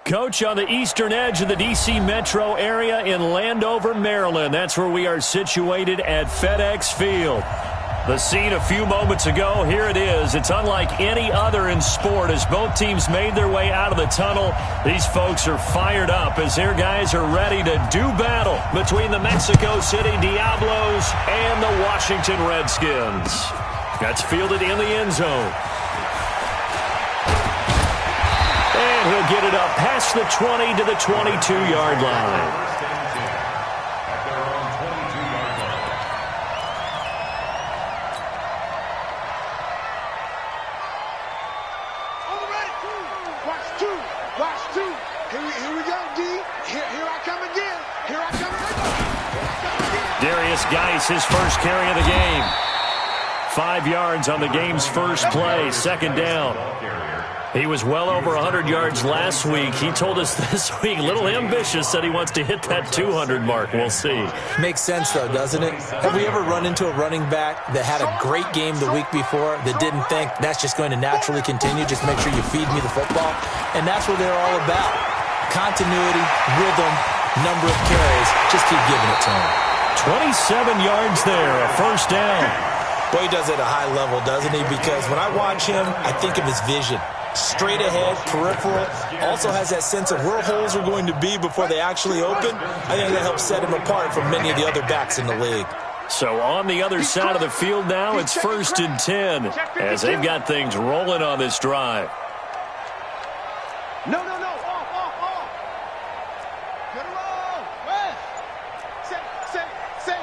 Coach, on the eastern edge of the D.C. metro area in Landover, Maryland. That's where we are situated at FedEx Field. The scene a few moments ago, here it is. It's unlike any other in sport as both teams made their way out of the tunnel. These folks are fired up as their guys are ready to do battle between the Mexico City Diablos and the Washington Redskins. That's fielded in the end zone. And he'll get it up past the 20 to the 22-yard line. Geis, his first carry of the game. 5 yards on the game's first play, second down. He was well over 100 yards last week. He told us this week, a little ambitious, said he wants to hit that 200 mark. We'll see. Makes sense, though, doesn't it? Have we ever run into a running back that had a great game the week before that didn't think that's just going to naturally continue? Just make sure you feed me the football. And that's what they're all about. Continuity, rhythm, number of carries. Just keep giving it to him. 27 yards there, a first down. Boy, he does it at a high level, doesn't he? Because when I watch him, I think of his vision. Straight ahead, peripheral. Also has that sense of where holes are going to be before they actually open. I think that helps set him apart from many of the other backs in the league. So on the other side of the field now, it's 1st and 10 as they've got things rolling on this drive. No. Off. Good roll. West. Safe.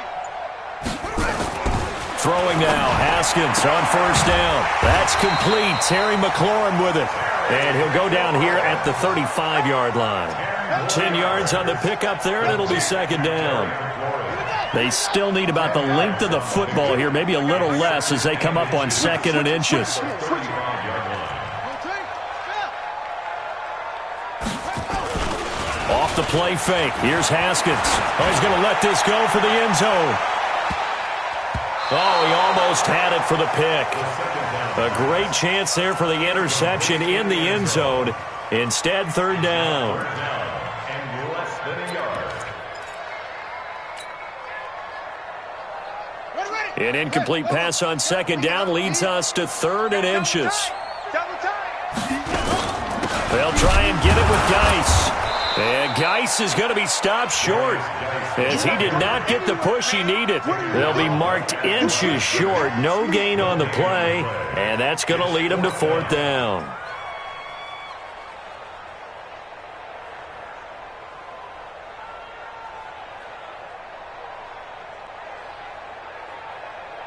Throwing now, Haskins on first down. That's complete. Terry McLaurin with it. And he'll go down here at the 35-yard line. 10 yards on the pickup there, and it'll be second down. They still need about the length of the football here, maybe a little less as they come up on 2nd and inches. Off the play fake. Here's Haskins. Oh, he's going to let this go for the end zone. Oh, he almost had it for the pick. A great chance there for the interception in the end zone. Instead, third down. An incomplete pass on second down leads us to 3rd and inches. They'll try and get it with Geis. And Geis is going to be stopped short as he did not get the push he needed. They'll be marked inches short. No gain on the play, and that's going to lead him to 4th down.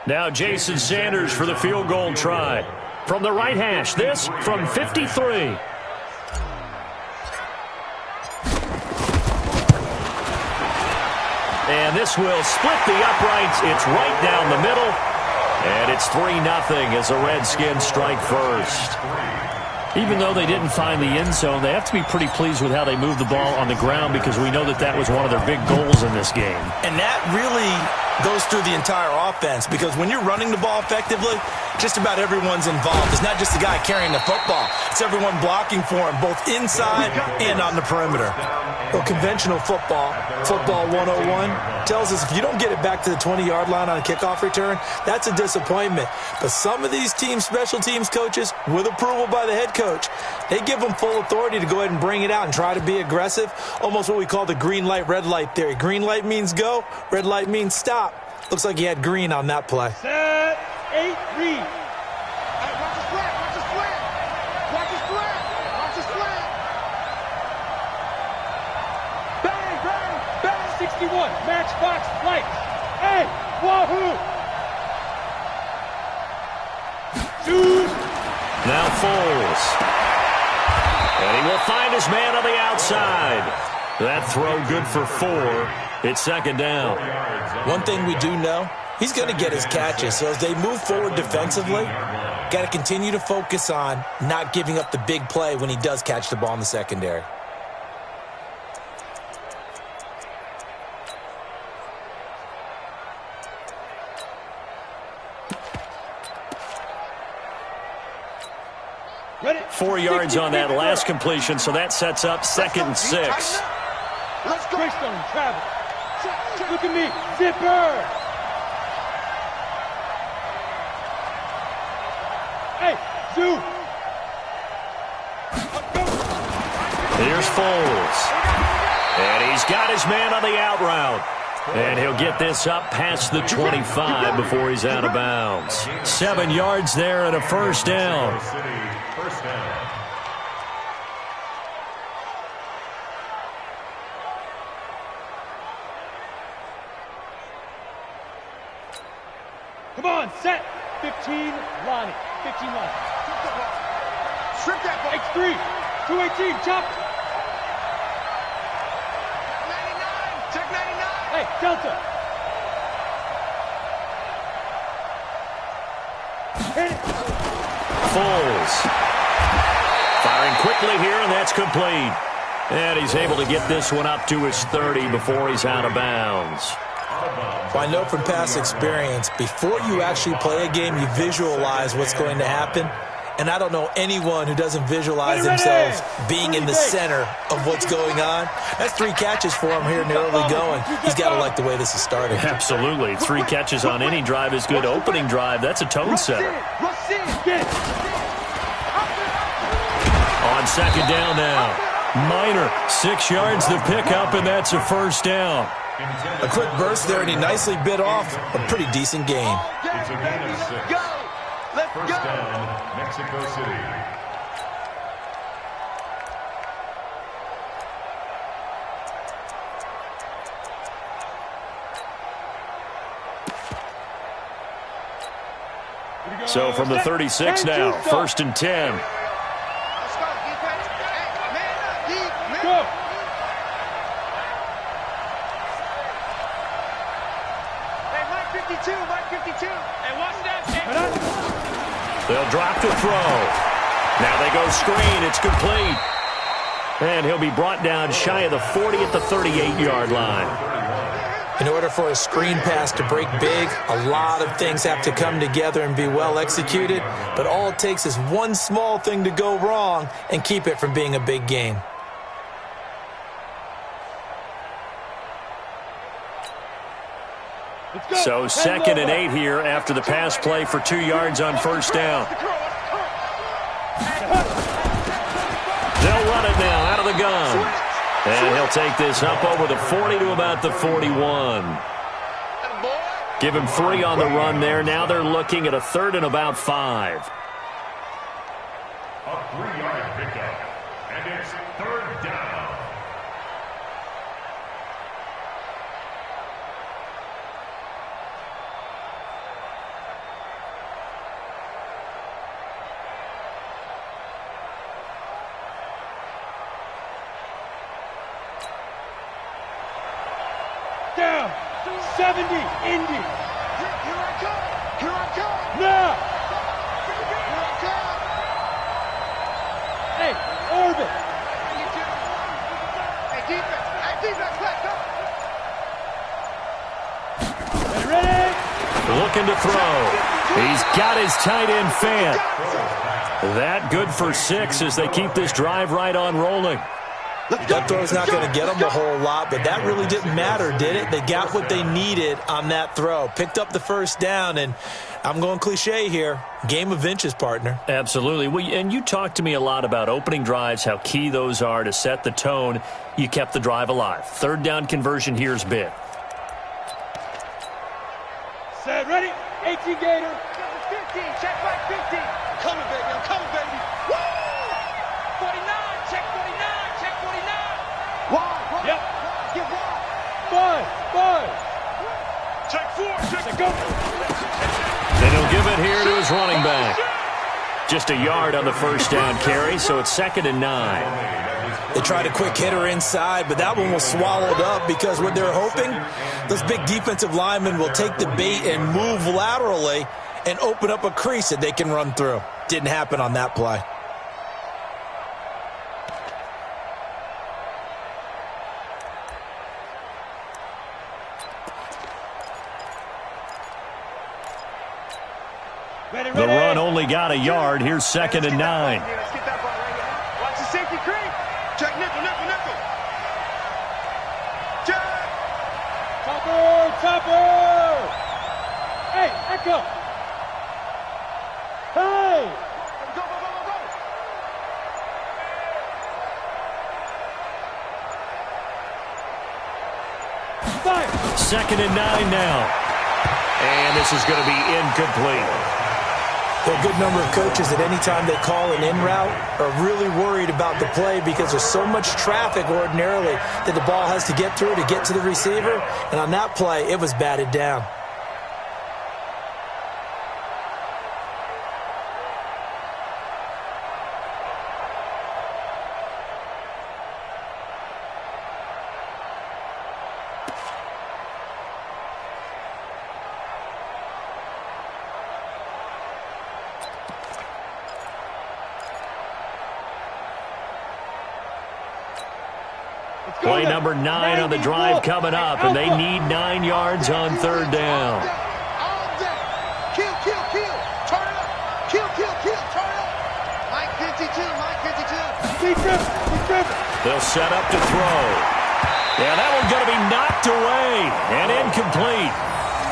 Now Jason Sanders for the field goal try. From the right hash, this from 53. And this will split the uprights. It's right down the middle. And it's 3-0 as the Redskins strike first. Even though they didn't find the end zone, they have to be pretty pleased with how they moved the ball on the ground because we know that was one of their big goals in this game. And that really goes through the entire offense because when you're running the ball effectively, just about everyone's involved. It's not just the guy carrying the football. It's everyone blocking for him, both inside and on the perimeter. Well, conventional football 101, tells us if you don't get it back to the 20-yard line on a kickoff return, that's a disappointment. But some of these special teams coaches, with approval by the head coach, they give them full authority to go ahead and bring it out and try to be aggressive, almost what we call the green light, red light theory. Green light means go, red light means stop. Looks like he had green on that play. Set, 8, read. Watch the slant. Watch the slant. Bang. 61, matchbox flight. Hey, wahoo. Shoot. Now Foles. And he will find his man on the outside. That throw good for 4. It's second down. One thing we do know, he's going to get his catches. So as they move forward defensively, got to continue to focus on not giving up the big play when he does catch the ball in the secondary. 4 yards on that last completion, so that sets up 2nd and 6. Let's go. Greystone, travel. Look at me. Zipper. Hey, Zoo. Here's Foles. And he's got his man on the out route. And he'll get this up past the 25 before he's out of bounds. 7 yards there and a first down. Come on, set. 15, Lonnie. 15, Lonnie. Strip that ball. X3. 218, chop. 99. Check 99. Hey, Delta. Hit it. Foles. Firing quickly here, and that's complete. And he's able to get this one up to his 30 before he's out of bounds. Well, I know from past experience, before you actually play a game, you visualize what's going to happen. And I don't know anyone who doesn't visualize themselves being in the center of what's going on. That's 3 catches for him here in the early going. He's got to like the way this is starting. Absolutely. 3 catches on any drive is good. Opening drive, that's a tone setter. On 2nd down now. Minor, 6 yards to pick up, and that's a first down. A quick burst there, and he nicely bit off a pretty decent gain. It's a gain of 6. First down, Mexico City. So from the 36 now, 1st and 10. Let's go, defense. Hey, go. Hey, Mike 52, Mike 52. Hey, watch that. They'll drop to throw. Now they go screen. It's complete. And he'll be brought down shy of the 40 at the 38-yard line. In order for a screen pass to break big, a lot of things have to come together and be well executed. But all it takes is one small thing to go wrong and keep it from being a big gain. So 2nd and 8 here after the pass play for 2 yards on first down. They'll run it now out of the gun. And he'll take this up over the 40 to about the 41. Give him 3 on the run there. Now they're looking at a 3rd and about 5. A 3-yard pickup. And it's 3rd down. Down. 70, Indy. Here I come. Here I come. Now. Here I come. Hey, orbit. Hey, defense. Hey, defense, let's go. Ready? Looking to throw. He's got his tight end Fant. That good for 6 as they keep this drive right on rolling. That throw's not going to get them a whole lot, but that really didn't matter, did it? They got what they needed on that throw. Picked up the first down, and I'm going cliche here. Game of inches, partner. Absolutely. Well, and you talked to me a lot about opening drives, how key those are to set the tone. You kept the drive alive. 3rd down conversion here is big. Set, ready? 18 Gator. 15, check back 15. Coming, baby, I'm coming, baby. Woo! 49, check 49, check 49. Wide, yep. Get wide. 5. Check 4, check go. And he'll give it here to his running back. Just a yard on the first down carry, so it's 2nd and 9. They tried a quick hitter inside, but that one was swallowed up because what they're hoping, those big defensive linemen will take the bait and move laterally and open up a crease that they can run through. Didn't happen on that play. The run only got a yard. Here's 2nd and 9. Let's get that ball. Safety creep. Check nickel, nickel, nickel. Check. Topper, topper. Hey, echo. Hey. Go, go, go, go, go. Fire. 2nd and 9 now. And this is going to be incomplete. There are a good number of coaches that any time they call an in route are really worried about the play because there's so much traffic ordinarily that the ball has to get through to get to the receiver. And on that play, it was batted down. Play number 9 on the drive coming up, and they need 9 yards on 3rd down. All day. Kill, kill, kill. Turn it up. Kill, kill, kill. Turn it up. Mike 52, Mike 52. Keep driven, keep driven. They'll set up to throw. Yeah, that one's going to be knocked away and incomplete.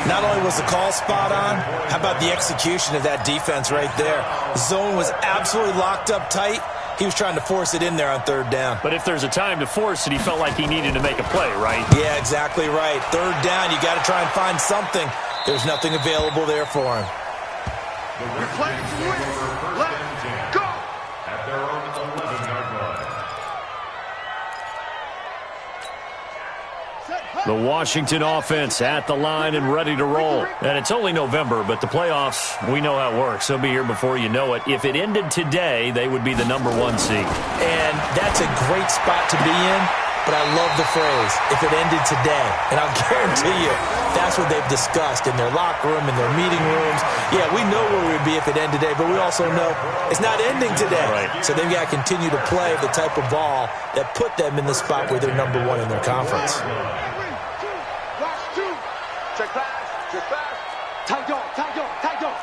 Not only was the call spot on, how about the execution of that defense right there? The zone was absolutely locked up tight. He was trying to force it in there on 3rd down. But if there's a time to force it, he felt like he needed to make a play, right? Yeah, exactly right. 3rd down, you got to try and find something. There's nothing available there for him. We're playing to win. Let's go. At their own 11-yard line. The Washington offense at the line and ready to roll. And it's only November, but the playoffs, we know how it works. They'll be here before you know it. If it ended today, they would be the number 1 seed. And that's a great spot to be in, but I love the phrase, if it ended today. And I'll guarantee you, that's what they've discussed in their locker room, in their meeting rooms. Yeah, we know where we would be if it ended today, but we also know it's not ending today. Right. So they've got to continue to play the type of ball that put them in the spot where they're number 1 in their conference. Check pass, check pass. Tight dog, tight dog, tight dog.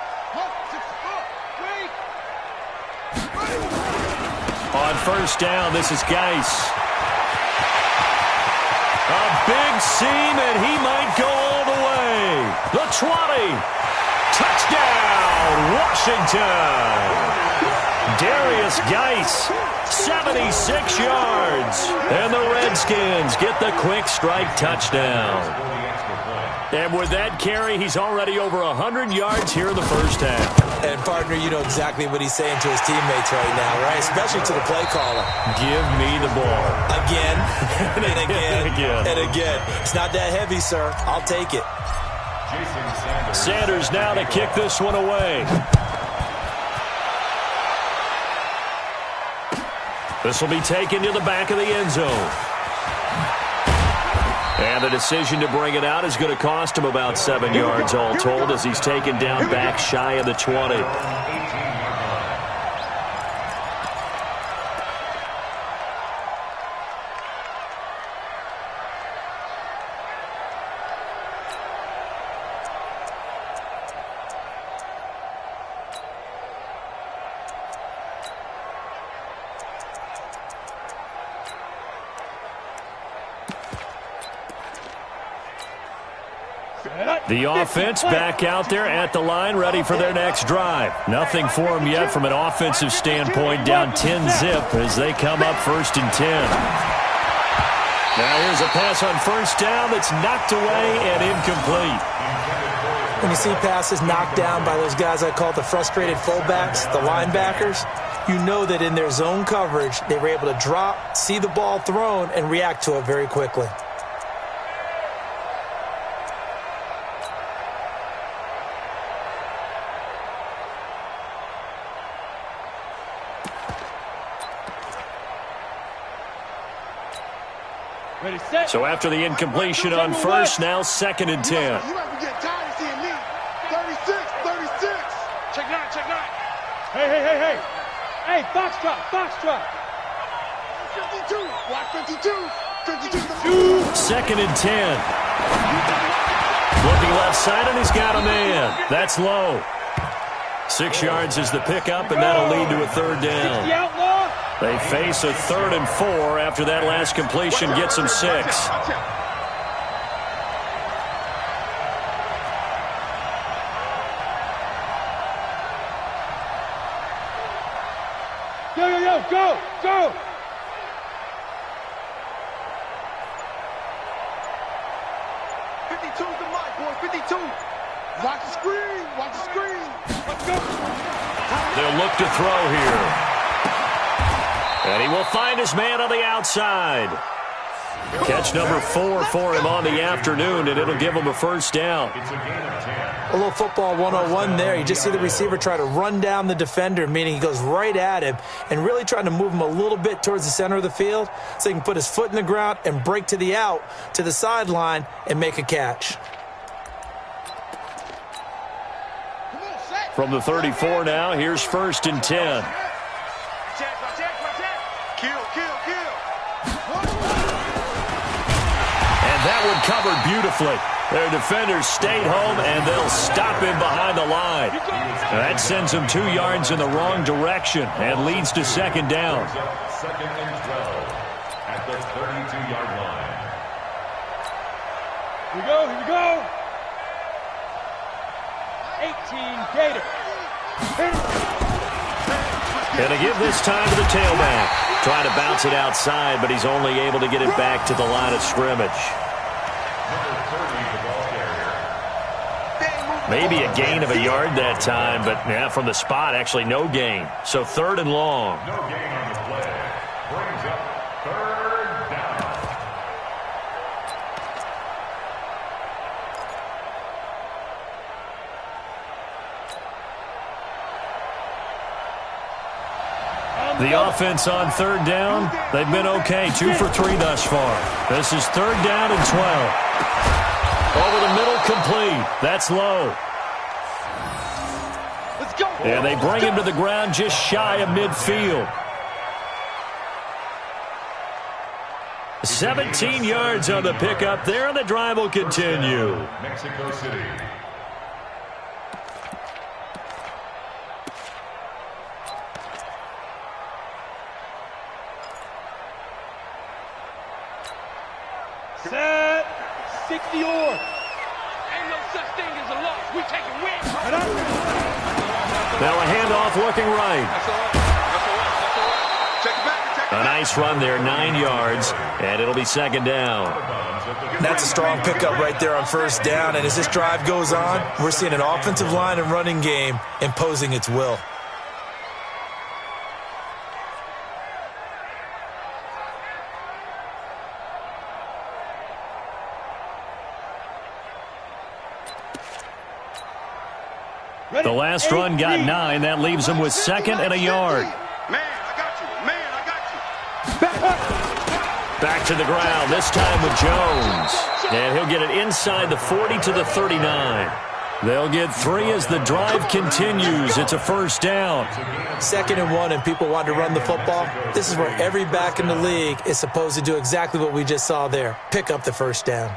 On 1st down, this is Geis. A big seam, and he might go all the way. The 20. Touchdown, Washington. Darius Geis, 76 yards. And the Redskins get the quick strike touchdown. And with that carry, he's already over 100 yards here in the 1st half. And, partner, you know exactly what he's saying to his teammates right now, right? Especially to the play caller. Give me the ball. Again, and again, Again. and again. It's not that heavy, sir. I'll take it. Sanders now to kick this one away. This will be taken to the back of the end zone. And the decision to bring it out is going to cost him about 7 yards all told as he's taken down back shy of the 20. The offense back out there at the line, ready for their next drive. Nothing for them yet from an offensive standpoint, down 10-zip as they come up 1st and 10. Now here's a pass on 1st down that's knocked away and incomplete. When you see passes knocked down by those guys I call the frustrated fullbacks, the linebackers, you know that in their zone coverage, they were able to drop, see the ball thrown, and react to it very quickly. So after the incompletion on 1st, now 2nd and 10. You might be getting tired of seeing me. 36, 36. Check 9, check 9. Hey, hey, hey, hey. Hey, box drop, box drop. 52, block 52. 52. 2nd and 10. Looking left side, and he's got a man. That's low. 6 yards is the pickup, and that'll lead to a 3rd down. 60 outlaw. They face a 3rd and 4 after that last completion gets them 6. Go! 52's the mic, boy. 52. Watch the screen. Let's go. They'll look to throw here. And he will find his man on the outside. Catch number 4 for him on the afternoon, and it'll give him a first down. A little football 101 there. You just see the receiver try to run down the defender, meaning he goes right at him and really trying to move him a little bit towards the center of the field so he can put his foot in the ground and break to the out, to the sideline, and make a catch. From the 34 now, here's 1st and 10. That one covered beautifully. Their defenders stayed home, and they'll stop him behind the line. That sends him 2 yards in the wrong direction and leads to 2nd down. 2nd and 12 at the 32-yard line. Here we go. 18 Gator. Gonna give this time to the tailback. Trying to bounce it outside, but he's only able to get it back to the line of scrimmage. Maybe a gain of a yard that time, but yeah, from the spot, actually no gain. So 3rd and long. No gain on the play. Brings up 3rd down. The offense on 3rd down, they've been okay. 2 for 3 thus far. This is 3rd down and 12. Over the middle, complete. That's low. Let's go. And they bring him to the ground just shy of midfield. 17 yards on the pickup there, and the drive will continue. Mexico City. Set. 60 or. Ain't no such thing as a loss. We taking wins. Now a handoff looking right. That's all right. Take it back. A nice run there, 9 yards, and it'll be 2nd down. That's a strong pickup right there on 1st down, and as this drive goes on, we're seeing an offensive line and running game imposing its will. The last run got 9. That leaves him with 2nd and a yard. Man, I got you. Back to the ground, this time with Jones. And he'll get it inside the 40 to the 39. They'll get 3 as the drive continues. It's a 1st down. 2nd and 1, and people want to run the football. This is where every back in the league is supposed to do exactly what we just saw there. Pick up the 1st down.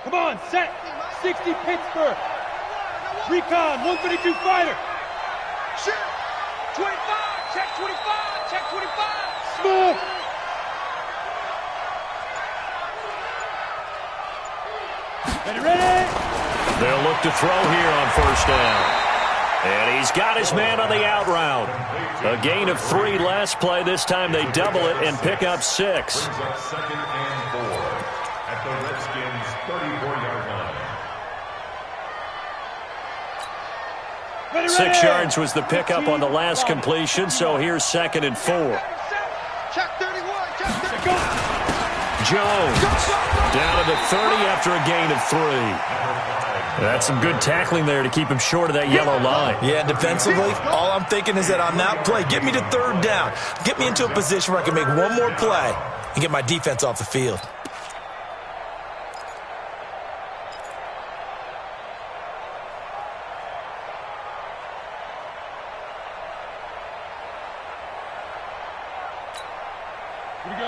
Come on, set. 60 Pittsburgh. Recon, 152 fighter. Shit. 25, check 25, check 25. Smooth. Ready? They'll look to throw here on 1st down. And he's got his man on the out route. A gain of 3 last play. This time they double it and pick up 6. Brings up 2nd and 4 at the Redskins' 34-yard line. 6 yards was the pickup on the last completion, so here's 2nd and 4. Check 31, check 31. Jones down to the 30 after a gain of 3. That's some good tackling there to keep him short of that yellow line. Yeah, defensively, all I'm thinking is that on that play, get me to 3rd down. Get me into a position where I can make one more play and get my defense off the field.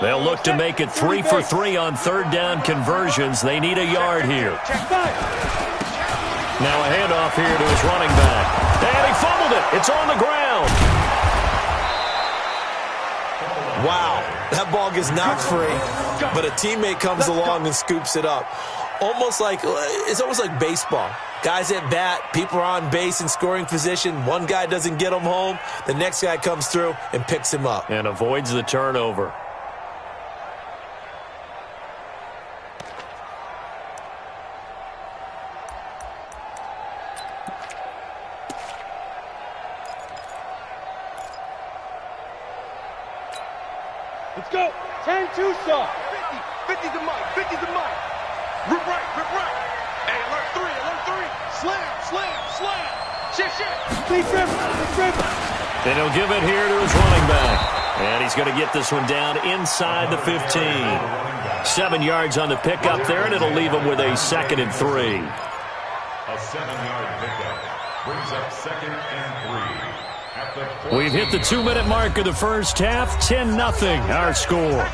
They'll look to make it 3 for 3 on 3rd down conversions. They need a yard here. Now a handoff here to his running back. And he fumbled it. It's on the ground. Wow, that ball gets knocked free, but a teammate comes along and scoops it up. It's almost like baseball. Guys at bat, people are on base in scoring position. One guy doesn't get him home. The next guy comes through and picks him up. And avoids the turnover. Let's go. 10-2 stop. 50's the mic. 50's the mic. Rip right. Rip right. Hey, alert 3. Alert 3. Slam. Slam. Slam. Shit. Please rip. And he'll give it here to his running back. And he's going to get this one down inside the 15. 7 yards on the pickup there, and it'll leave him with a 2nd and 3. A 7-yard pickup brings up 2nd and 3. We've hit the 2-minute mark of the first half. 10-0 our score.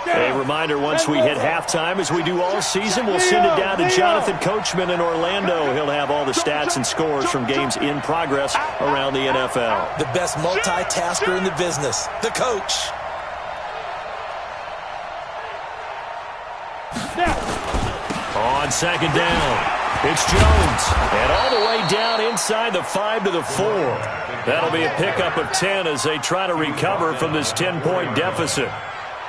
A reminder, once we hit halftime, as we do all season, we'll send it down to Jonathan Coachman in Orlando. He'll have all the stats and scores from games in progress around the NFL. The best multitasker in the business, the coach. On 2nd down, it's Jones. And all the way down inside the 5 to the 4. That'll be a pickup of 10 as they try to recover from this 10-point deficit.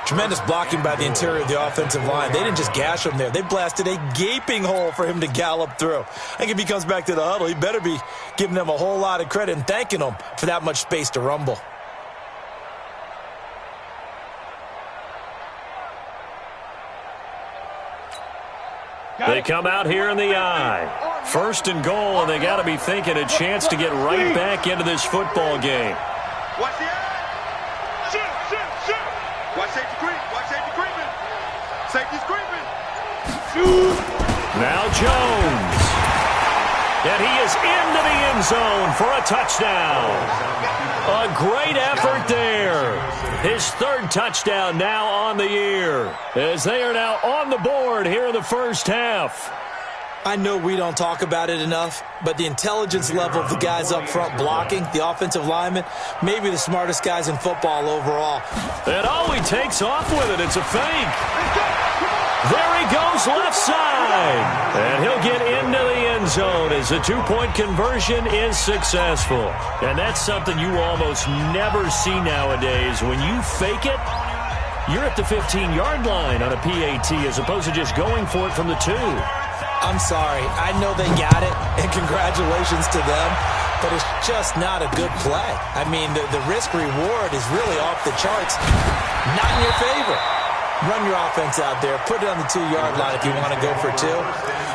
Tremendous blocking by the interior of the offensive line. They didn't just gash him there. They blasted a gaping hole for him to gallop through. I think if he comes back to the huddle, he better be giving them a whole lot of credit and thanking them for that much space to rumble. They come out here in the I. 1st and goal, and they got to be thinking a chance to get right back into this football game. Watch the eye. Shoot. Watch safety creep. Watch safety creeping. Safety's creeping. Shoot. Now Jones. And he is into the end zone for a touchdown. A great effort there. His 3rd touchdown now on the year, as they are now on the board here in the first half. I know we don't talk about it enough, but the intelligence level of the guys up front blocking, the offensive linemen, maybe the smartest guys in football overall. And he takes off with it. It's a fake. There he goes left side. And he'll get into the end zone as the 2-point conversion is successful. And that's something you almost never see nowadays. When you fake it, you're at the 15-yard line on a PAT as opposed to just going for it from the 2. I'm sorry. I know they got it, and congratulations to them, but it's just not a good play. I mean, the risk-reward is really off the charts. Not in your favor. Run your offense out there. Put it on the 2-yard line if you want to go for 2.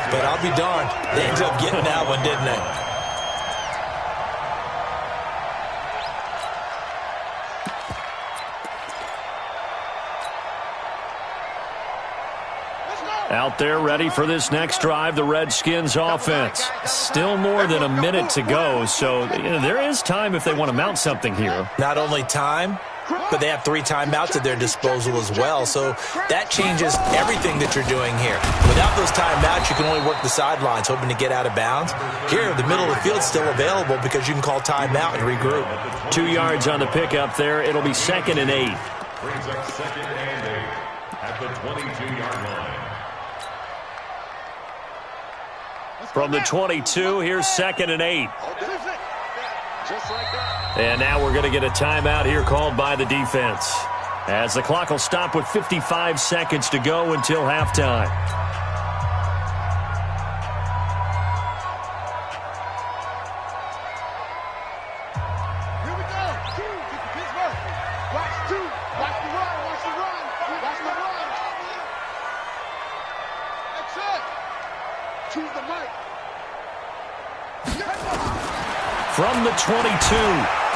But I'll be darned. They ended up getting that one, didn't they? Out there ready for this next drive, the Redskins offense. Still more than a minute to go, so there is time if they want to mount something here. Not only time, but they have 3 timeouts at their disposal as well, so that changes everything that you're doing here. Without those timeouts, you can only work the sidelines, hoping to get out of bounds. Here, the middle of the field's still available because you can call timeout and regroup. 2 yards on the pickup there. It'll be 2nd and 8. Brings up 2nd and 8 at the 22-yard line. From the 22, here's 2nd and 8. Just like that. And now we're going to get a timeout here called by the defense, as the clock will stop with 55 seconds to go until halftime. Here we go. 2, get the Pittsburgh. Watch 2. Watch the run. Watch the run. Watch the run. That's it. Choose the mic. From the 22,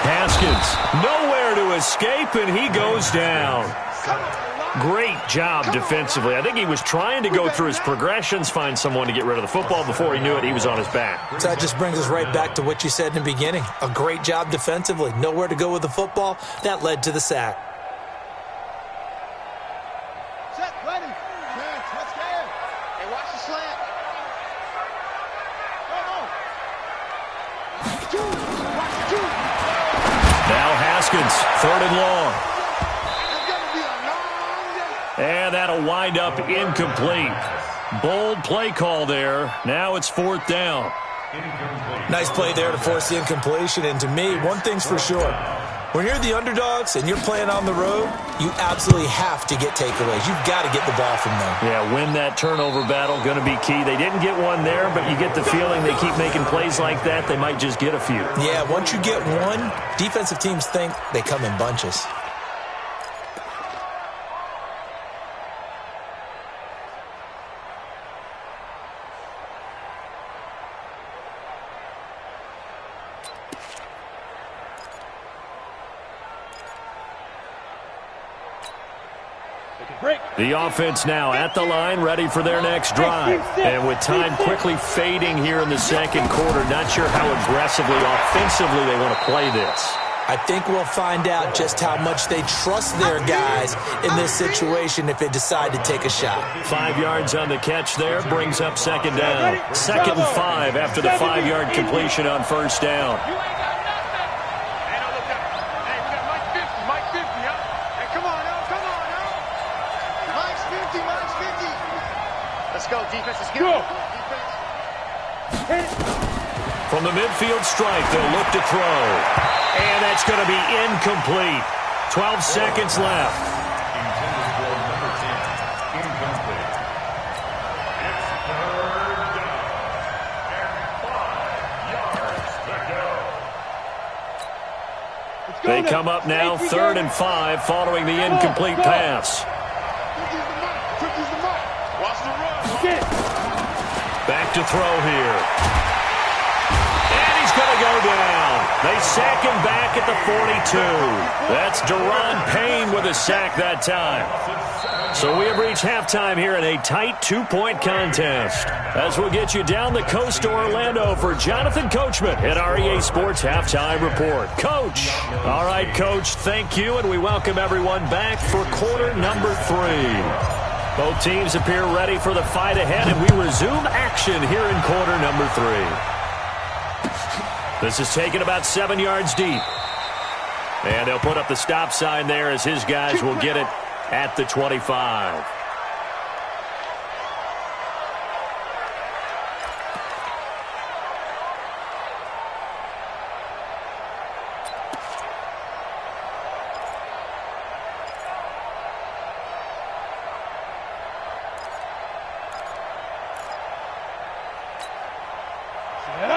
Haskins nowhere to escape, and he goes down. Come on, Great job defensively. I think he was trying to go through his progressions, find someone to get rid of the football. Before he knew it, he was on his back. So that just brings us right back to what you said in the beginning. A great job defensively. Nowhere to go with the football. That led to the sack. Set, ready. Let's go. Hey, watch the slant. Now Haskins, 3rd and long. And that'll wind up incomplete. Bold play call there. Now it's 4th down. Nice play there to force the incompletion. And to me, one thing's for sure. When you're the underdogs and you're playing on the road, you absolutely have to get takeaways. You've got to get the ball from them. Yeah, win that turnover battle, going to be key. They didn't get one there, but you get the feeling they keep making plays like that, they might just get a few. Yeah, once you get one, defensive teams think they come in bunches. The offense now at the line, ready for their next drive. And with time quickly fading here in the second quarter, not sure how aggressively, offensively they want to play this. I think we'll find out just how much they trust their guys in this situation if they decide to take a shot. 5 yards on the catch there, brings up 2nd down. 2nd and 5 after the 5-yard completion on 1st down. Go, defense is good. From the midfield stripe, they'll look to throw. And that's going to be incomplete. 12 seconds left. Intended for number 10. Incomplete. It's 3rd down. And 5 yards to go. They come up now 3rd and 5 following the incomplete pass. Back to throw here. And he's going to go down. They sack him back at the 42. That's Deron Payne with a sack that time. So we have reached halftime here in a tight 2-point contest. As we'll get you down the coast to Orlando for Jonathan Coachman at our EA Sports Halftime Report. Coach. All right, Coach, thank you, and we welcome everyone back for quarter number 3. Both teams appear ready for the fight ahead, and we resume action here in quarter number 3. This is taken about 7 yards deep. And they'll put up the stop sign there as his guys will get it at the 25.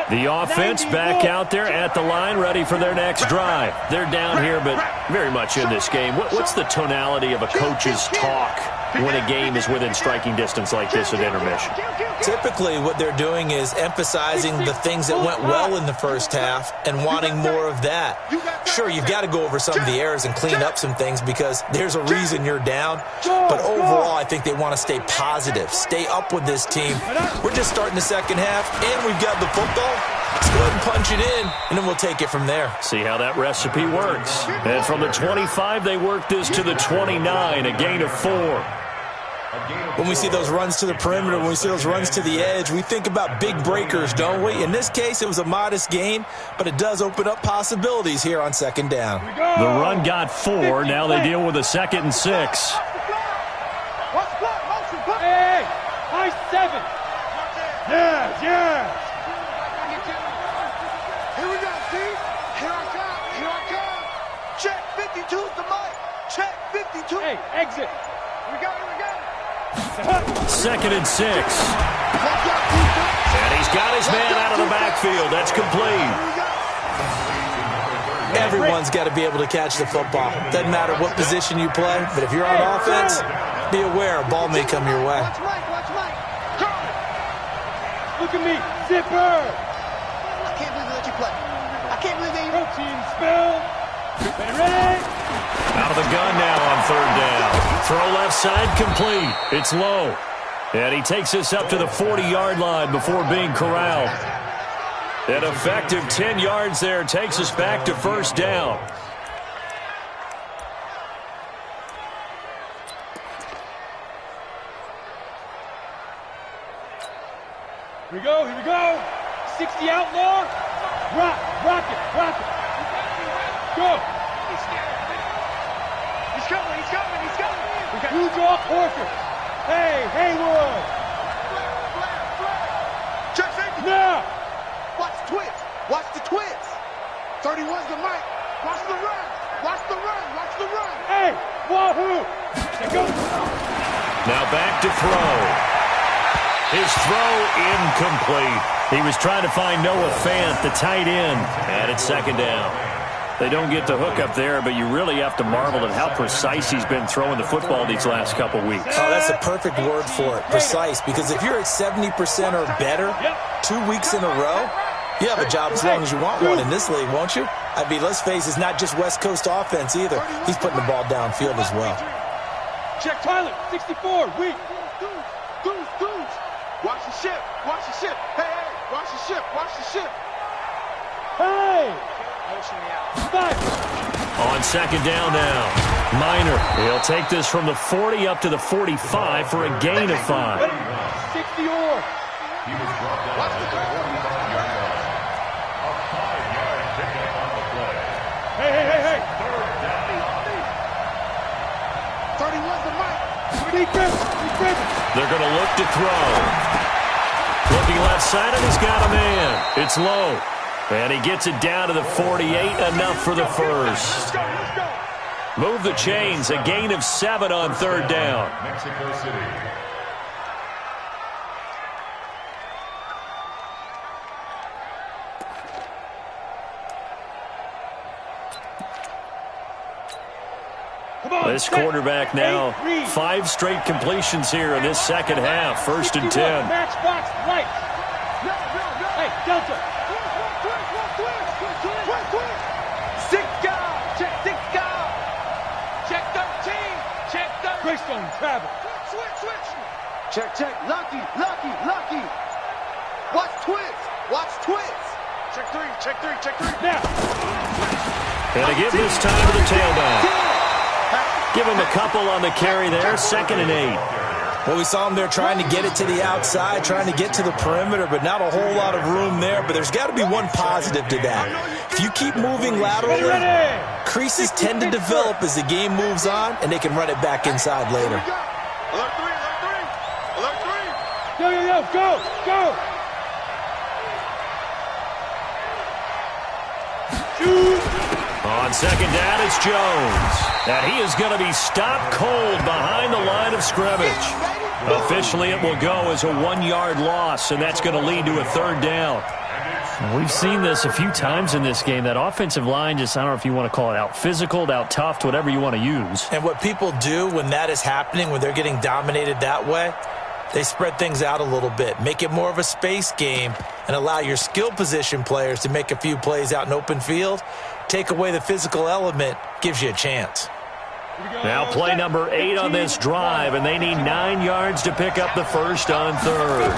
The offense back out there at the line, ready for their next drive. They're down here, but very much in this game. What's the tonality of a coach's talk when a game is within striking distance like this at intermission? Typically, what they're doing is emphasizing the things that went well in the first half and wanting more of that. Sure, you've got to go over some of the errors and clean up some things because there's a reason you're down. But overall, I think they want to stay positive, stay up with this team. We're just starting the second half, and we've got the football. Let's go ahead and punch it in, and then we'll take it from there. See how that recipe works. And from the 25, they work this to the 29, a gain of 4. When we see those runs to the perimeter, when we see those runs to the edge, we think about big breakers, don't we? In this case, it was a modest gain, but it does open up possibilities here on 2nd down. The run got 4. Now they deal with a 2nd and 6. Hey, high 7. Yes, yes. Here we go, Steve. Here I come. Here I come. Check 52's the mic. Check 52. Hey, exit. Here we go. Here we go. 2nd and 6. And he's got his man out of the backfield. That's complete. Everyone's got to be able to catch the football. Doesn't matter what position you play, but if you're on offense, be aware a ball may come your way. Watch Mike. Look at me. Zipper. I can't believe they let you play. I can't believe they... Protein spill. Ready? Out of the gun now on third down. Throw left side complete. It's low. And he takes us up to the 40-yard line before being corralled. An effective 10 yards there takes us back to first down. Here we go, here we go. 60 outlaw. Rock it. Go. He's coming. Huge off Horford. Hey, Haywood. Check safety. Now. Watch the twits. 31's the mic. Watch the run. Hey, wahoo. There goes. Now back to throw. His throw incomplete. He was trying to find Noah Fant, the tight end, and it's second down. They don't get the hook up there, but you really have to marvel at how precise he's been throwing the football these last couple weeks. Oh, that's a perfect word for it, precise, because if you're at 70% or better 2 weeks in a row, you have a job as long as you want one in this league, won't you? I mean, let's face it, it's not just West Coast offense either. He's putting the ball downfield as well. Check Tyler, 64, weak. Dudes. Watch the ship. Hey, watch the ship. Hey! On second down now, Minor. He'll take this from the 40 up to the 45 for a gain of 5. 60 or. He was brought down at the 45-yard line. A 5-yard pickup on the play. Hey. Third down. 31's the mic. Defense. They're going to look to throw. Looking left side, and he's got a man. It's low. And he gets it down to the 48, enough for the first. Let's go. Move the chains, a gain of 7 on third down. Mexico City. This quarterback now, 5 straight completions here in this second half. First and 10. Matchbox light. Hey, Delta. Six guard. Check 13. Greystone travel. Switch. Check. Lucky. Watch twits. Check three. Now. And they give this time to the tailback. Give him a couple on the carry there, 2nd and 8. Well, we saw him there trying to get it to the outside, trying to get to the perimeter, but not a whole lot of room there. But there's got to be one positive to that. If you keep moving laterally, creases tend to develop as the game moves on, and they can run it back inside later. Alert three. Yo, go. On second down, it's Jones. And he is going to be stopped cold behind the line of scrimmage. Officially, it will go as a 1-yard loss, and that's going to lead to a third down. We've seen this a few times in this game. That offensive line just, I don't know if you want to call it out-physicaled, out-toughed, whatever you want to use. And what people do when that is happening, when they're getting dominated that way, they spread things out a little bit, make it more of a space game, and allow your skill position players to make a few plays out in open field. Take away the physical element, gives you a chance. Now play number 8 on this drive, and they need 9 yards to pick up the first on third.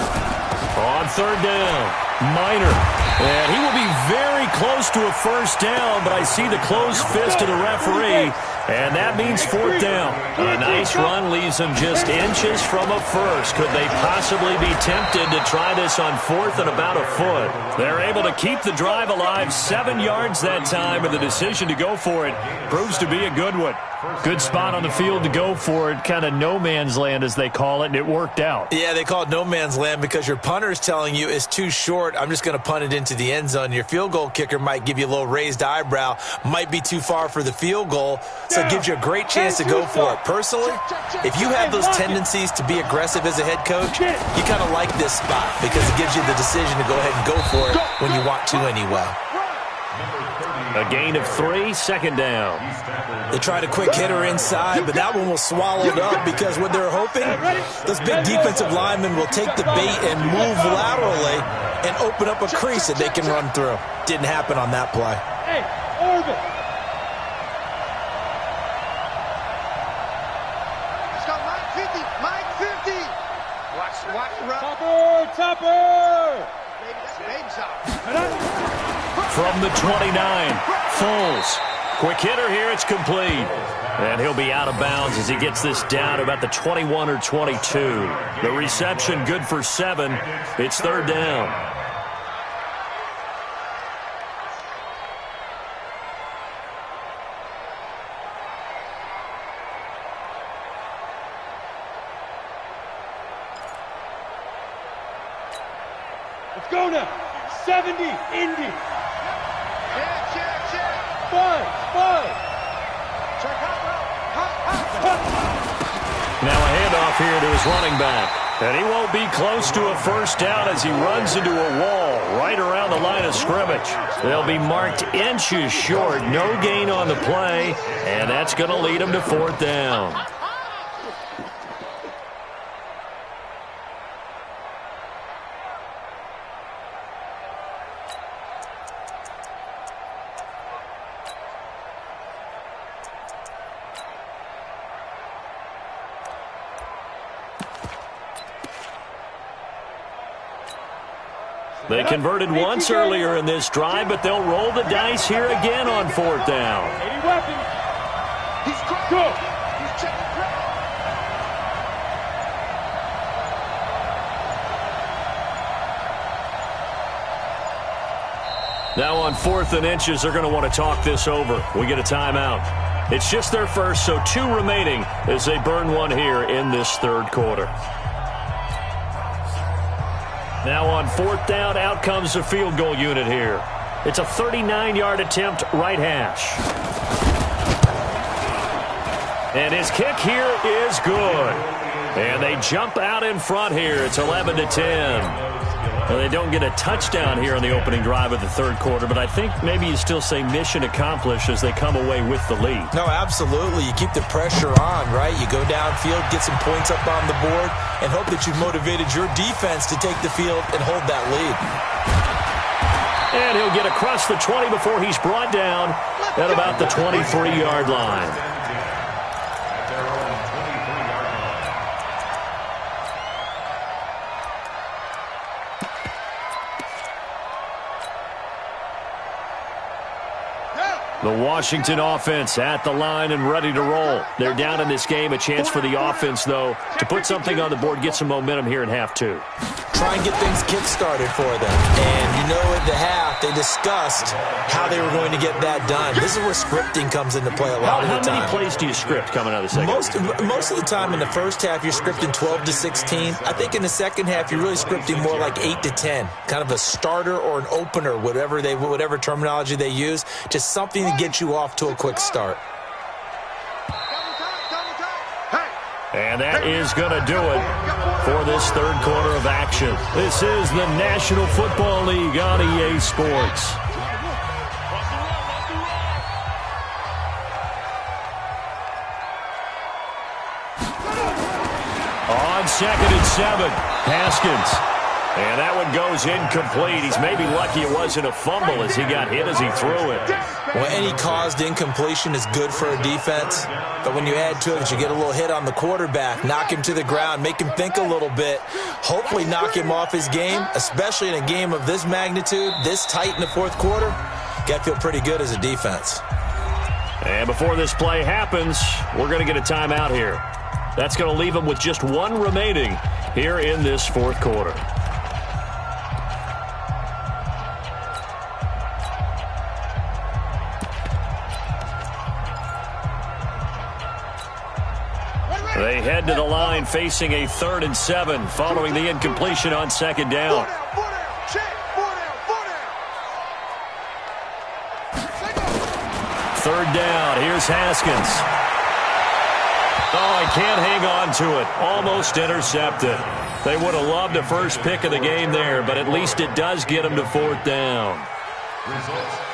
On third down, Minor. And he will be very close to a first down, but I see the closed fist of the referee, and that means 4th down. A nice run leaves them just inches from a first. Could they possibly be tempted to try this on 4th and about a foot? They're able to keep the drive alive, 7 yards that time, and the decision to go for it proves to be a good one. Good spot on the field to go for it, kind of no man's land as they call it, and it worked out. Yeah, they call it no man's land because your punter is telling you it's too short. I'm just going to punt it into the end zone. Your field goal kicker might give you a little raised eyebrow, might be too far for the field goal, so it gives you a great chance to go for it. Personally, if you have those tendencies to be aggressive as a head coach, you kind of like this spot because it gives you the decision to go ahead and go for it when you want to anyway. A gain of 3, 2nd down. They tried a quick hitter inside, but that one was swallowed up because what they're hoping, those big defensive linemen will take the bait and move laterally and open up a crease that they can run through. Didn't happen on that play. Hey, orbit. Topper! From the 29, Foles. Quick hitter here, it's complete. And he'll be out of bounds as he gets this down to about the 21 or 22. The reception good for 7. It's third down. Let's go now. 70, Indy. Check. Five. Check Now a handoff here to his running back. And he won't be close to a first down as he runs into a wall right around the line of scrimmage. They'll be marked inches short. No gain on the play. And that's going to lead him to fourth down. They converted once earlier in this drive, but they'll roll the dice here again on fourth down. 80 weapons. He's go. He's checking. Now on 4th and inches, they're going to want to talk this over. We get a timeout. It's just their first, so 2 remaining as they burn one here in this third quarter. Now on 4th down, out comes the field goal unit here. It's a 39-yard attempt, right hash. And his kick here is good. And they jump out in front here. It's 11-10. Well, they don't get a touchdown here on the opening drive of the third quarter, but I think maybe you still say mission accomplished as they come away with the lead. No, absolutely. You keep the pressure on, right? You go downfield, get some points up on the board, and hope that you've motivated your defense to take the field and hold that lead. And he'll get across the 20 before he's brought down at about the 23-yard line. The Washington offense at the line and ready to roll. They're down in this game. A chance for the offense, though, to put something on the board, get some momentum here in half 2. Try and get things kick-started for them. And you know at the half, they discussed how they were going to get that done. This is where scripting comes into play a lot of the time. How many plays do you script coming out of the second? Most of the time in the first half, you're scripting 12 to 16. I think in the second half, you're really scripting more like 8 to 10. Kind of a starter or an opener, whatever terminology they use. Just something to get you off to a quick start. And that is going to do it for this third quarter of action. This is the National Football League on EA Sports. On 2nd and 7, Haskins. And that one goes incomplete. He's maybe lucky it wasn't a fumble as he got hit as he threw it. Well, any caused incompletion is good for a defense. But when you add to it, you get a little hit on the quarterback, knock him to the ground, make him think a little bit, hopefully knock him off his game, especially in a game of this magnitude, this tight in the fourth quarter. You got to feel pretty good as a defense. And before this play happens, we're going to get a timeout here. That's going to leave them with just 1 remaining here in this fourth quarter. They head to the line facing a 3rd and 7 following the incompletion on 2nd down. Third down. Here's Haskins. Oh, he can't hang on to it. Almost intercepted. They would have loved a first pick of the game there, but at least it does get them to 4th down.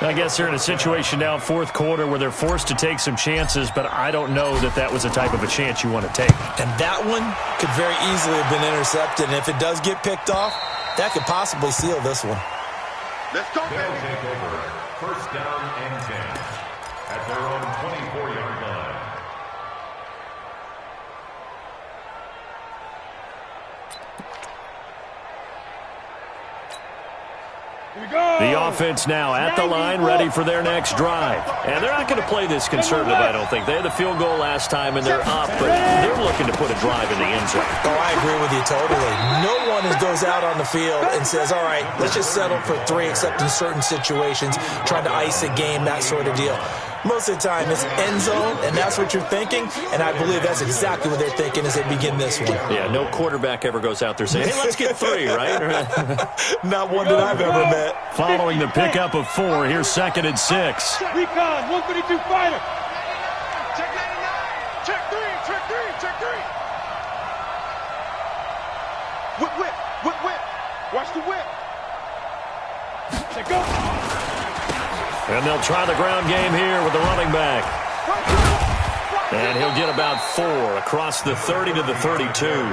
I guess they're in a situation now, fourth quarter, where they're forced to take some chances, but I don't know that that was the type of a chance you want to take. And that one could very easily have been intercepted, and if it does get picked off, that could possibly seal this one. Let's go, They'll baby. take over 1st down and 10 at their own 24-yard line. The offense now at the line, ready for their next drive. And they're not going to play this conservative, I don't think. They had the field goal last time, and they're up, but they're looking to put a drive in the end zone. Oh, I agree with you totally. No one goes out on the field and says, all right, let's just settle for 3, except in certain situations, trying to ice a game, that sort of deal. Most of the time, it's end zone, and that's what you're thinking, and I believe that's exactly what they're thinking as they begin this one. Yeah, no quarterback ever goes out there saying, hey, let's get 3, right? Not one that I've ever met. Following the pickup of 4, here's 2nd and 6. Recon, 152 fighter. Check 99. Check 3. Check 3. Check 3. Whip, whip. Whip, whip. Watch the whip. Check go. And they'll try the ground game here with the running back. And he'll get about 4 across the 30 to the 32.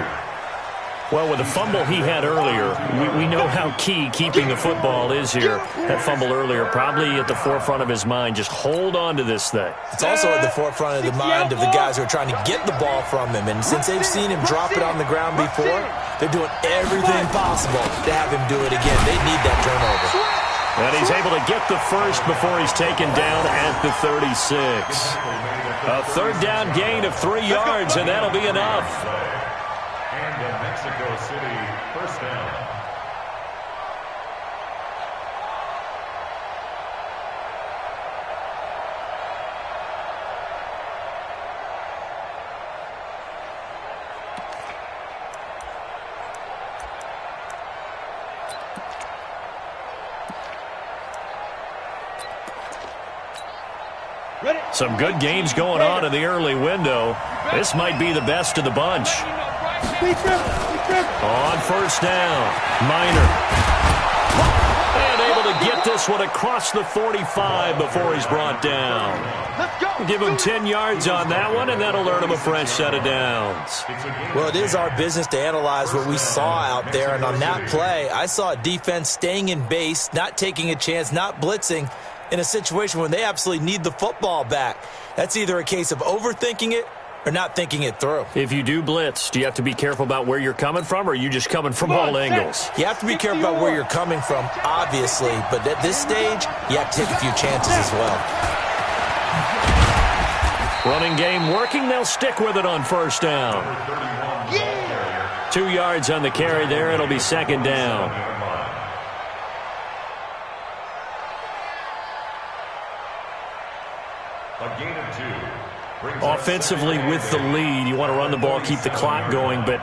Well, with the fumble he had earlier, we know how key keeping the football is here. That fumble earlier probably at the forefront of his mind. Just hold on to this thing. It's also at the forefront of the mind of the guys who are trying to get the ball from him. And since they've seen him drop it on the ground before, they're doing everything possible to have him do it again. They need that turnover. And he's able to get the first before he's taken down at the 36. A 3rd down gain of 3 yards, and that'll be enough. And the Mexico City first down. Some good games going on in the early window. This might be the best of the bunch. On 1st down, Minor. And able to get this one across the 45 before he's brought down. Give him 10 yards on that one, and that'll earn him a fresh set of downs. Well, it is our business to analyze what we saw out there, and on that play, I saw a defense staying in base, not taking a chance, not blitzing, in a situation when they absolutely need the football back. That's either a case of overthinking it or not thinking it through. If you do blitz, do you have to be careful about where you're coming from, or are you just coming from all angles? You have to be careful about where you're coming from, obviously, but at this stage, you have to take a few chances as well. Running game working, they'll stick with it on 1st down. 2 yards on the carry there, it'll be 2nd down. A gain of 2. Offensively with the lead, you want to run the ball, keep the clock going, but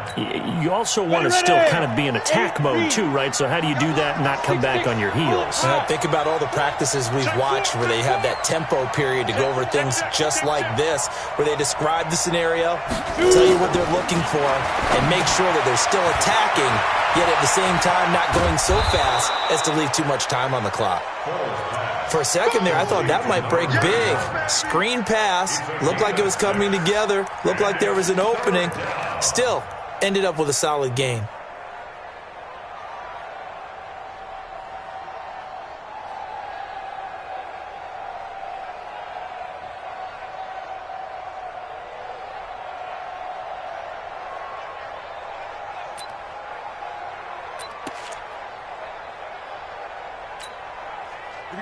you also want to still kind of be in attack mode too, right? So how do you do that and not come back on your heels? Think about all the practices we've watched where they have that tempo period to go over things just like this, where they describe the scenario, tell you what they're looking for, and make sure that they're still attacking, yet at the same time not going so fast as to leave too much time on the clock. For a second there, I thought that might break big. Screen pass, looked like it was coming together, looked like there was an opening. Still, ended up with a solid gain.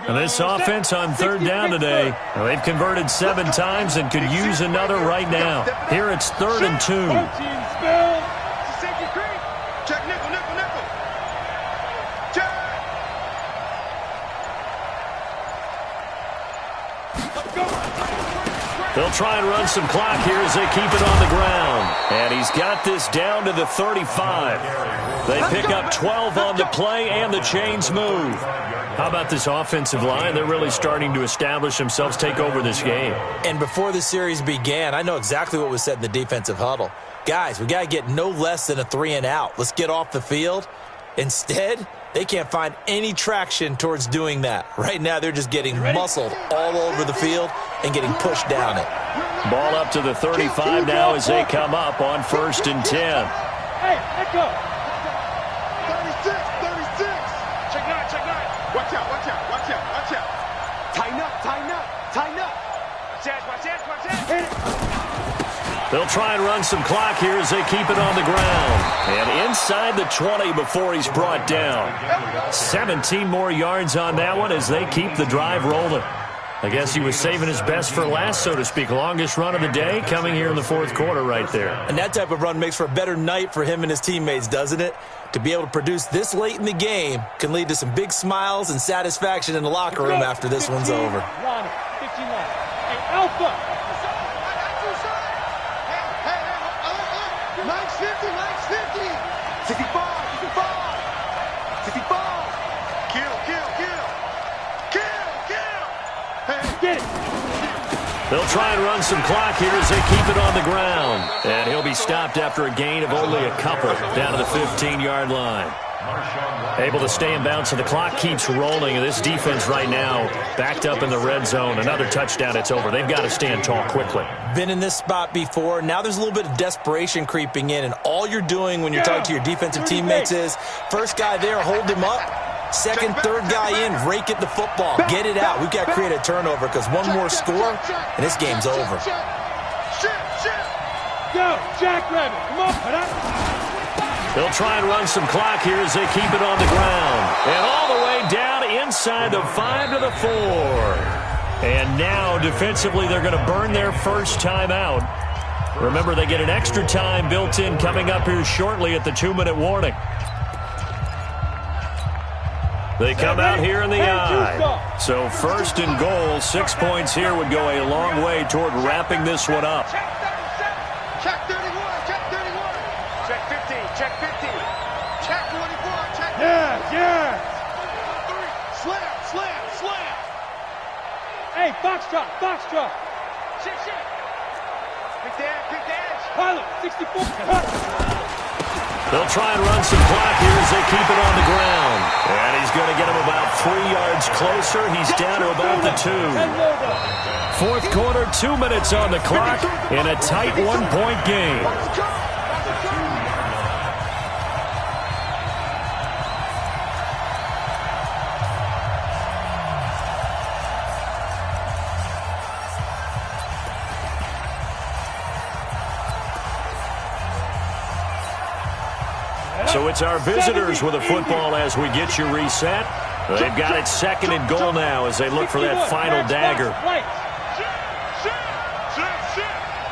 And this offense on 3rd down today, well, they've converted 7 times and could use another right now. Here it's 3rd and 2. Check nickel, nickel, nickel. Check. They'll try and run some clock here as they keep it on the ground. And he's got this down to the 35. They pick up 12 on the play, and the chains move. How about this offensive line? They're really starting to establish themselves, take over this game. And before the series began, I know exactly what was said in the defensive huddle. Guys, we got to get no less than a 3 and out. Let's get off the field. Instead, they can't find any traction towards doing that. Right now, they're just getting muscled all over the field and getting pushed down it. Ball up to the 35 now as they come up on 1st and 10. Hey, let go. 36, 36. Check 9, check 9. Watch out, watch out, watch out, watch out. Tighten up, tighten up, tighten up. Watch out, watch out, watch out. Hit it. They'll try and run some clock here as they keep it on the ground. And inside the 20 before he's brought down. 17 more yards on that one as they keep the drive rolling. I guess he was saving his best for last, so to speak. Longest run of the day coming here in the fourth quarter right there. And that type of run makes for a better night for him and his teammates, doesn't it? To be able to produce this late in the game can lead to some big smiles and satisfaction in the locker room after this one's over. 15 line. Hey, Alpha. 950. 65. 65. Kill. Hey, get it. They'll try and run some clock here as they keep it on the ground. And he'll be stopped after a gain of only a couple down to the 15-yard line. Able to stay in bounds, so the clock keeps rolling. And this defense right now backed up in the red zone. Another touchdown, it's over. They've got to stand tall quickly. Been in this spot before. Now there's a little bit of desperation creeping in. And all you're doing when you're talking to your defensive teammates is, first guy there, hold him up. Second, third guy in, rake at the football. Get it out. We've got to create a turnover because one more score, and this game's over. Go, Jackrabbit. Come on. They'll try and run some clock here as they keep it on the ground. And all the way down inside the 5 to the 4. And now, defensively, they're going to burn their first time out. Remember, they get an extra time built in coming up here shortly at the 2-minute warning. They come out here in the I. So first and goal, 6 points here would go a long way toward wrapping this one up. Check 31. Check 15. Check 15. Check 24. Check 24. Yeah. Slam. Hey, Foxtrot. Shit. Big dash. Pilot, 64. They'll try and run some clock here as they keep it on the ground. And he's going to get him about 3 yards closer. He's down to about the 2. Fourth quarter, 2 minutes on the clock in a tight 1-point game. So it's our visitors with a football as we get you reset. They've got it second and goal now as they look for that final dagger.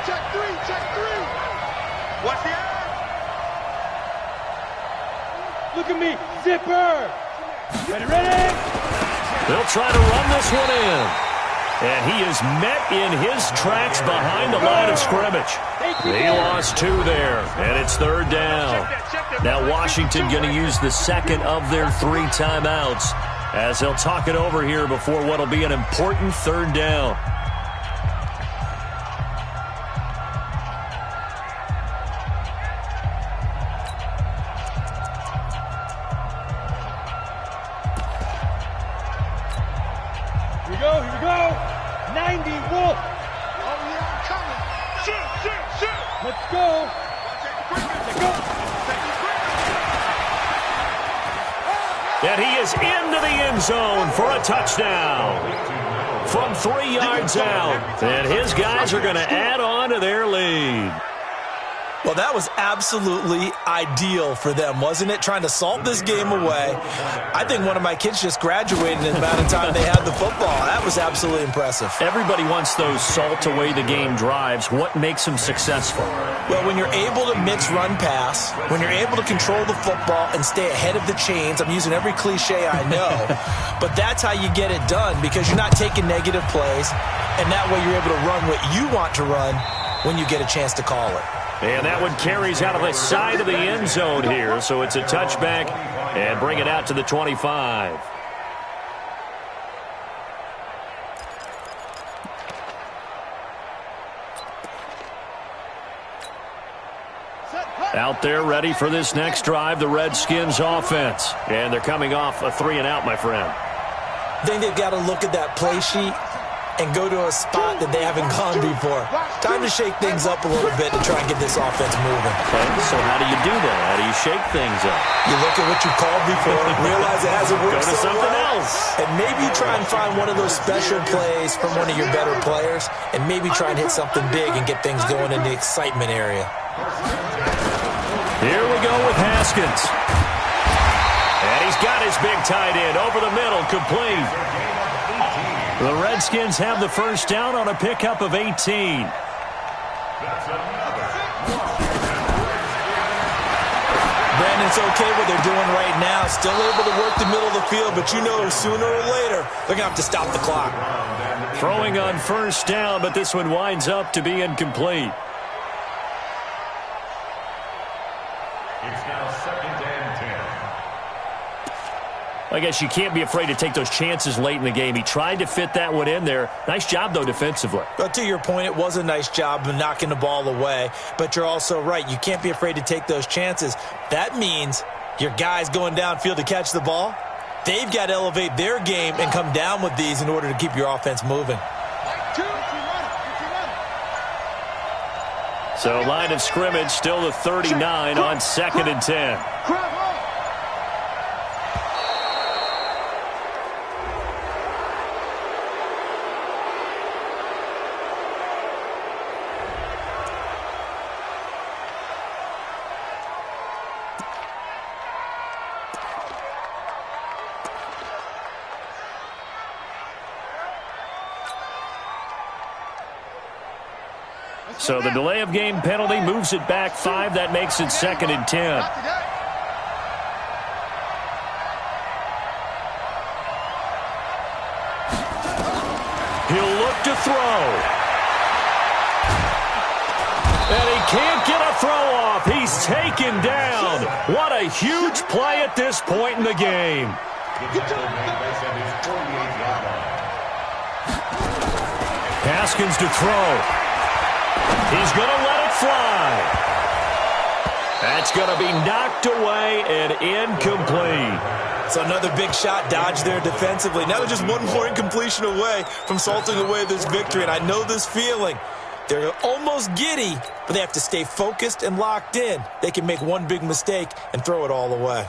Check three. What's the ad? Look at me, zipper. Ready? They'll try to run this one in. And he is met in his tracks behind the line of scrimmage. He lost 2 there, and it's third down. Now Washington going to use the second of their 3 timeouts as they'll talk it over here before what will be an important third down. Here we go. 90 Wolf. Oh, yeah, I'm coming. Shoot. Let's go. And he is into the end zone for a touchdown from 3 yards out. And his guys are going to add on to their lead. Well, that was absolutely ideal for them, wasn't it? Trying to salt this game away. I think one of my kids just graduated in the amount of time they had the football. That was absolutely impressive. Everybody wants those salt away the game drives. What makes them successful? Well, when you're able to mix run pass, when you're able to control the football and stay ahead of the chains, I'm using every cliche I know, but that's how you get it done because you're not taking negative plays, and that way you're able to run what you want to run when you get a chance to call it. And that one carries out of the side of the end zone here, so it's a touchback and bring it out to the 25. Out there ready for this next drive, the Redskins offense. And they're coming off a 3-and-out, my friend. I think they've got to look at that play sheet and go to a spot that they haven't gone before. Time to shake things up a little bit to try and get this offense moving. Okay, so how do you do that? How do you shake things up? You look at what you called before, realize it hasn't worked Go to so something well, else. and maybe you try and find one of those special plays from one of your better players, and maybe try and hit something big and get things going in the excitement area. Here we go with Haskins. And he's got his big tight end over the middle, complete. The Redskins have the first down on a pickup of 18. Brandon, it's okay what they're doing right now. Still able to work the middle of the field, but you know sooner or later they're going to have to stop the clock. Throwing on first down, but this one winds up to be incomplete. It's now 2nd and 10. I guess you can't be afraid to take those chances late in the game. He tried to fit that one in there. Nice job, though, defensively. But to your point, it was a nice job of knocking the ball away. But you're also right. You can't be afraid to take those chances. That means your guys going downfield to catch the ball, they've got to elevate their game and come down with these in order to keep your offense moving. So line of scrimmage still the 39 on 2nd and 10. So the delay of game penalty moves it back 5. That makes it 2nd and 10. He'll look to throw. And he can't get a throw off. He's taken down. What a huge play at this point in the game. Haskins to throw. He's going to let it fly. That's going to be knocked away and incomplete. So another big shot dodged there defensively. Now they're just one more incompletion away from salting away this victory. And I know this feeling. They're almost giddy, but they have to stay focused and locked in. They can make one big mistake and throw it all away.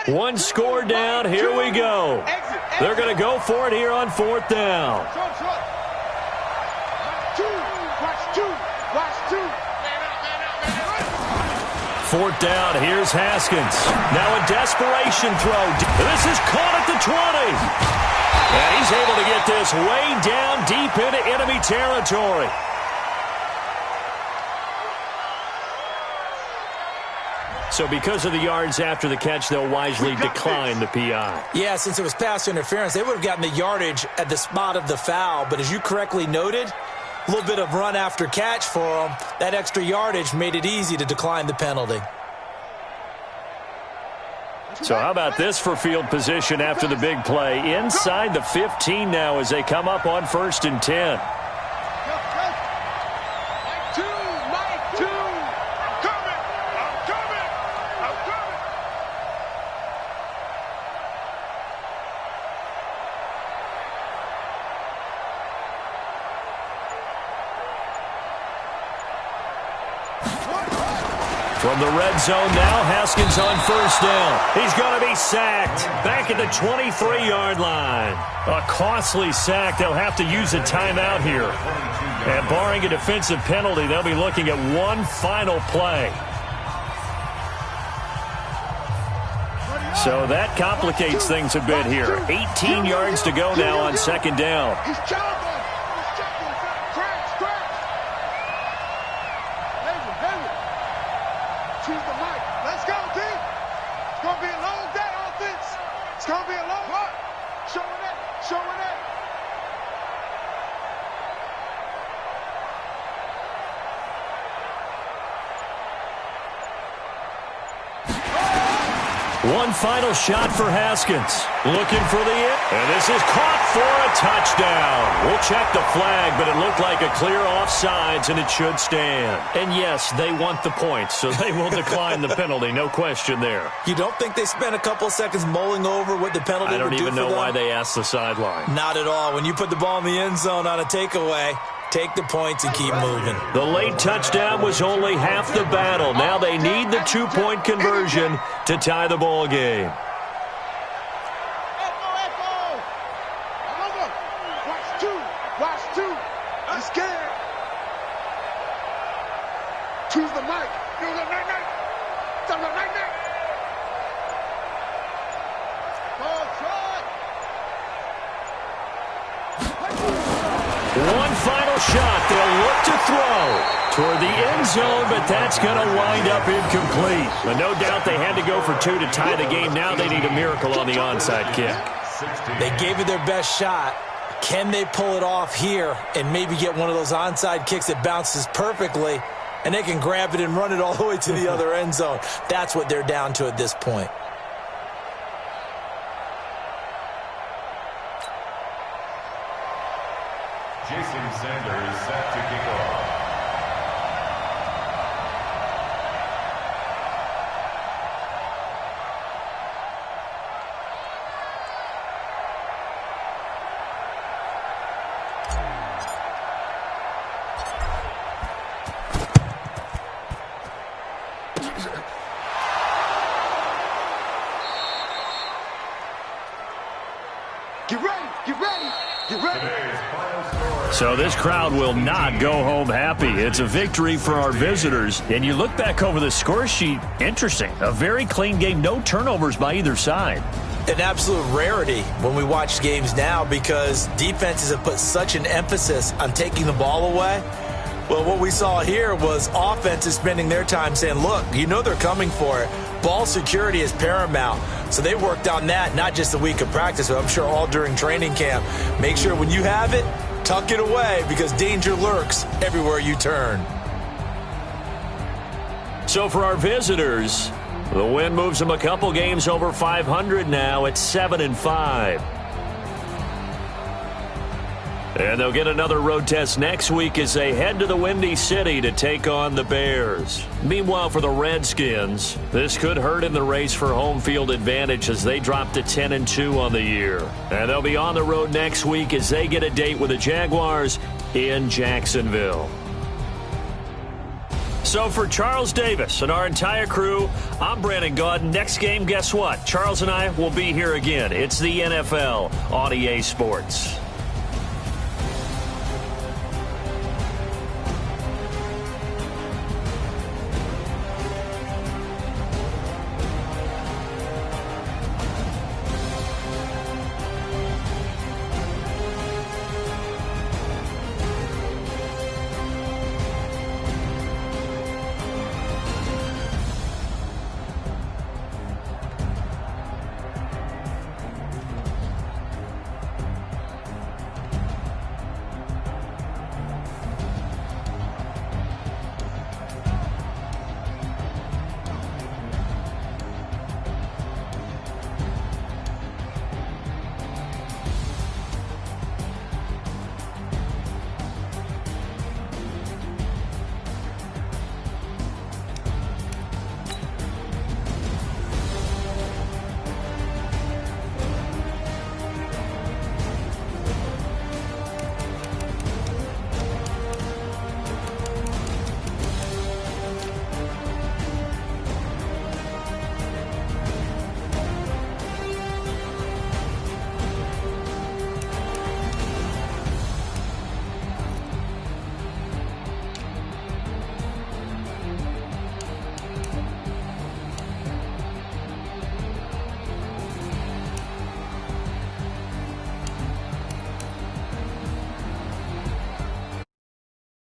One score down. Here we go. They're going to go for it here on 4th down. Fourth down. Here's Haskins. Now a desperation throw. This is caught at the 20. And he's able to get this way down deep into enemy territory. So because of the yards after the catch, they'll wisely decline the PI. Yeah, since it was pass interference, they would have gotten the yardage at the spot of the foul. But as you correctly noted, a little bit of run after catch for them. That extra yardage made it easy to decline the penalty. So how about this for field position after the big play? Inside the 15 now as they come up on 1st and 10. From the red zone now, Haskins on 1st down. He's going to be sacked back at the 23-yard line. A costly sack. They'll have to use a timeout here. And barring a defensive penalty, they'll be looking at one final play. So that complicates things a bit here. 18 yards to go now on 2nd down. One final shot for Haskins. Looking for the end. And this is caught for a touchdown. We'll check the flag, but it looked like a clear offsides, and it should stand. And yes, they want the points, so they will decline the penalty. No question there. You don't think they spent a couple of seconds mulling over what the penalty would do for them? I don't even know why they asked the sideline. Not at all. When you put the ball in the end zone on a takeaway, take the points and keep moving. The late touchdown was only half the battle. Now they need the two-point conversion to tie the ball game. Choose the mic. Choose the mic. Choose the mic. One final shot. They'll look to throw toward the end zone, but that's going to wind up incomplete. But no doubt they had to go for two to tie the game. Now they need a miracle on the onside kick. They gave it their best shot. Can they pull it off here and maybe get one of those onside kicks that bounces perfectly, and they can grab it and run it all the way to the other end zone? That's what they're down to at this point. Jason Sanders set to kick off. Get ready, get ready, get ready. So this crowd will not go home happy. It's a victory for our visitors. And you look back over the score sheet, interesting. A very clean game, no turnovers by either side. An absolute rarity when we watch games now because defenses have put such an emphasis on taking the ball away. Well, what we saw here was offenses spending their time saying, look, you know they're coming for it. Ball security is paramount. So they worked on that, not just a week of practice, but I'm sure all during training camp. Make sure when you have it, tuck it away because danger lurks everywhere you turn. So for our visitors, the win moves them a couple games over 500 now at 7-5. And they'll get another road test next week as they head to the Windy City to take on the Bears. Meanwhile, for the Redskins, this could hurt in the race for home field advantage as they drop to 10-2 on the year. And they'll be on the road next week as they get a date with the Jaguars in Jacksonville. So for Charles Davis and our entire crew, I'm Brandon Gaudin. Next game, guess what? Charles and I will be here again. It's the NFL on EA Sports.